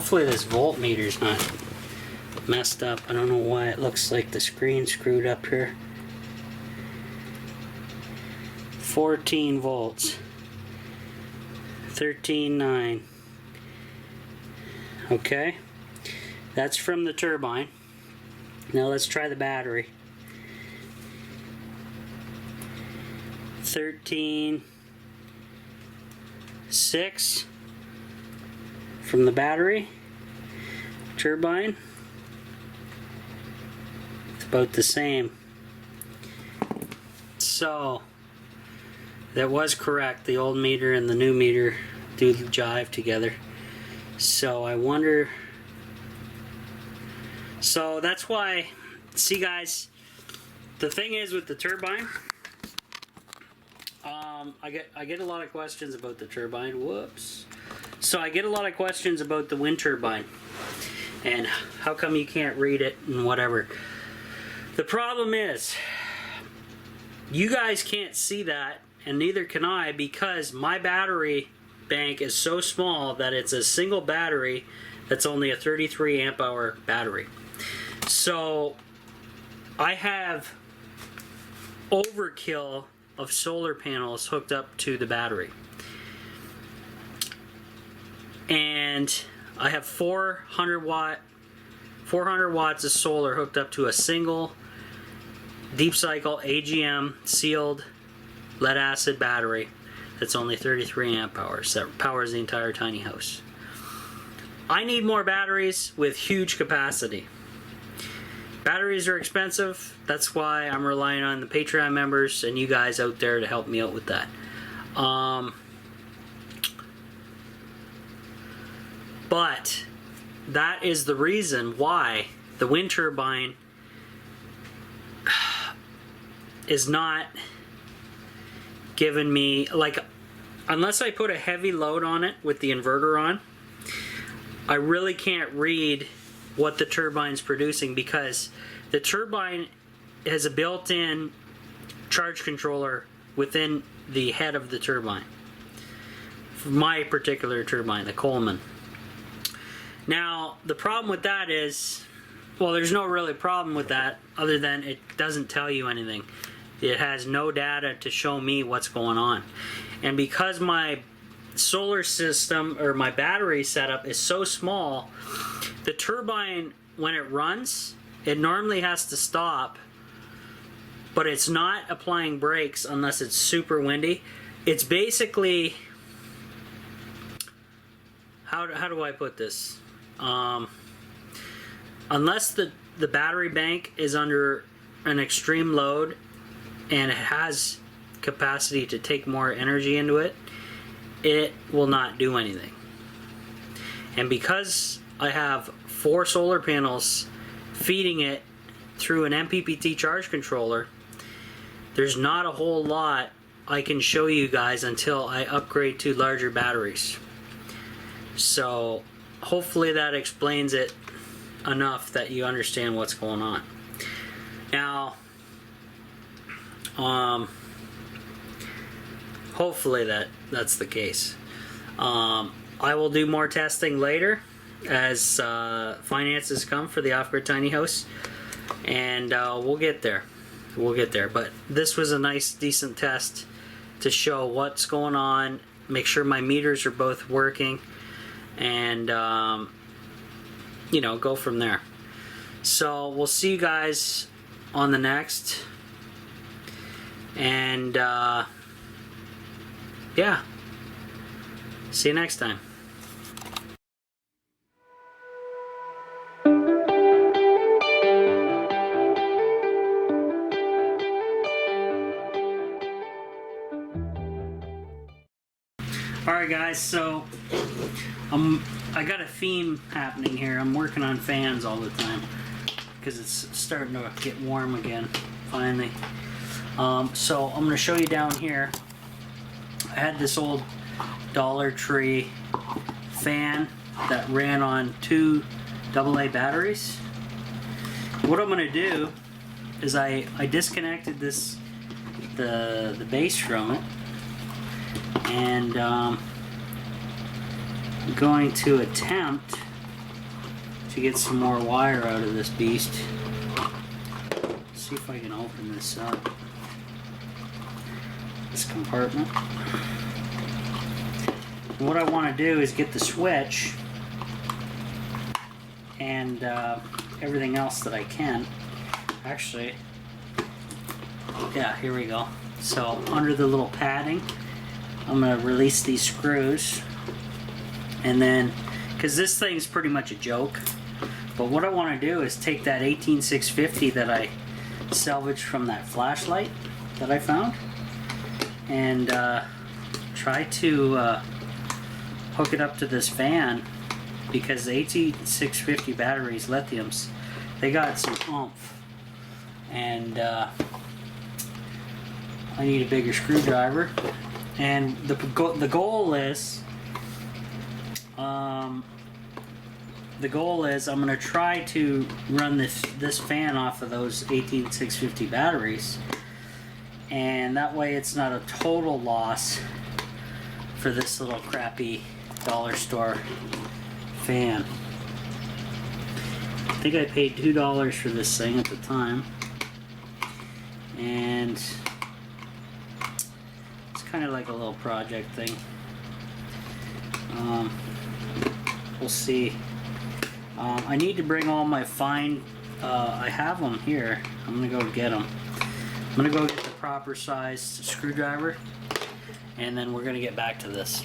Hopefully this voltmeter's not messed up. I don't know why it looks like the screen screwed up here. 14 volts. 13.9. Okay. That's from the turbine. Now let's try the battery. 13.6 from the battery. Turbine. It's about the same. So that was correct. The old meter and the new meter do jive together. So I wonder. So that's why, see guys, the thing is with the turbine, I get a lot of questions about the turbine. Whoops. So I get a lot of questions about the wind turbine and how come you can't read it and whatever. The problem is you guys can't see that, and neither can I, because my battery bank is so small that it's a single battery that's only a 33 amp hour battery. So I have overkill of solar panels hooked up to the battery, and I have 400 watts of solar hooked up to a single deep cycle AGM sealed lead acid battery that's only 33 amp hours that powers the entire tiny house. I need more batteries with huge capacity. Batteries are expensive. That's why I'm relying on the Patreon members and you guys out there to help me out with that. But that is the reason why the wind turbine is not giving me, like, unless I put a heavy load on it with the inverter on, I really can't read what the turbine's producing, because the turbine has a built-in charge controller within the head of the turbine. For my particular turbine, the Coleman. Now, the problem with that is, well, there's no really problem with that other than it doesn't tell you anything. It has no data to show me what's going on. And because my solar system or my battery setup is so small, the turbine, when it runs, it normally has to stop, but it's not applying brakes unless it's super windy. It's basically, how do I put this? Unless the battery bank is under an extreme load and it has capacity to take more energy into it, it will not do anything. And because I have 4 solar panels feeding it through an MPPT charge controller, there's not a whole lot I can show you guys until I upgrade to larger batteries. So hopefully that explains it enough that you understand what's going on. Now, hopefully that's the case. I will do more testing later as finances come for the off-grid tiny house, and we'll get there. We'll get there. But this was a nice, decent test to show what's going on, make sure my meters are both working, and you know, go from there. So we'll see you guys on the next, and yeah, see you next time. Alright guys, so I got a theme happening here. I'm working on fans all the time because it's starting to get warm again, finally. So I'm going to show you down here. I had this old Dollar Tree fan that ran on 2 AA batteries. What I'm going to do is I disconnected the base from it, and I'm going to attempt to get some more wire out of this beast. Let's see if I can open this up. This compartment. And what I want to do is get the switch and everything else that I can. Actually, yeah, here we go. So under the little padding, I'm going to release these screws, and then, because this thing's pretty much a joke, but what I want to do is take that 18650 that I salvaged from that flashlight that I found, and try to hook it up to this fan, because the 18650 batteries, lithiums, they got some oomph, and I need a bigger screwdriver. And the goal is I'm going to try to run this fan off of those 18650 batteries, and that way it's not a total loss for this little crappy dollar store fan. I think I paid $2 for this thing at the time, and kind of like a little project thing. We'll see. I need to bring all my fine, I have them here. I'm gonna go get them. I'm gonna go get the proper sized screwdriver, and then we're gonna get back to this.